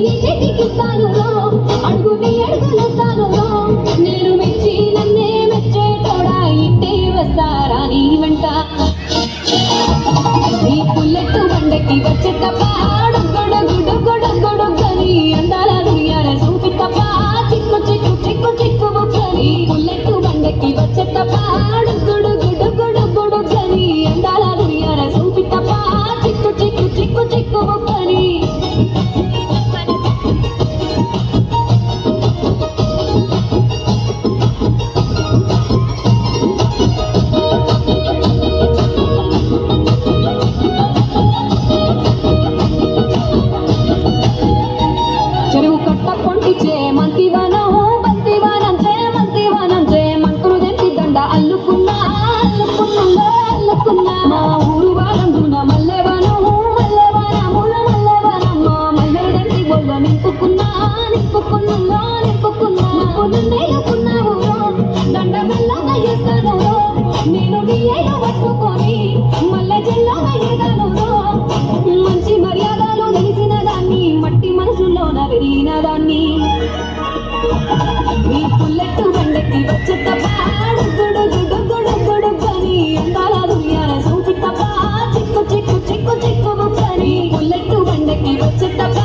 నీ చేతికిస్తాను అడుగుని అడుగులేస్తాను నేను మెచ్చి నన్నే మెచ్చేటోడా ఇంటే వస్తారా నీ వెంట ఈ బుల్లెట్ బండకి వచ్చే తప్ప గొడగొడగొడగొడగొడగని అందాల దునియాల చూపి తప్ప చిక్కు చిక్కు చిక్కు చిక్కు బుక్కని బుల్లెట్ బండకి వచ్చే తప్ప గొడగొడగొడగొడగని అందాల దునియాల చూపి తప్ప చిక్కు చిక్కు చిక్కు చిక్కు బుక్కని చెరువు కట్ట పొంటిచే మంతివానం బంతివానం మంతివానం మంతులు దెంటి దండ అల్లుకున్నా మా ఊరు వారందున మల్లెవానం మల్లెవానముల మల్లెవానమ్మ మల్లెలు దెంటి బొల్ల నింపుకున్నా నేనుకున్నావు దండ మెల్లగా చేస్తాను నేను నీ అయిన పట్టుకొని మల్లె చెల్లగా ఎగాను మంచి మర్యాదలు తెలిసిన దాన్ని మట్టి మనసులోన పెరిగిన దాన్ని ఈ బుల్లెట్ బండకి వచ్చే తప్ప గొడగొడగొడగొడగొడగని అందాల దునియాల చూపి తప్ప చిక్కు చిక్కు చిక్కు చిక్కు బుక్కని బుల్లెట్ బండకి వచ్చే తప్ప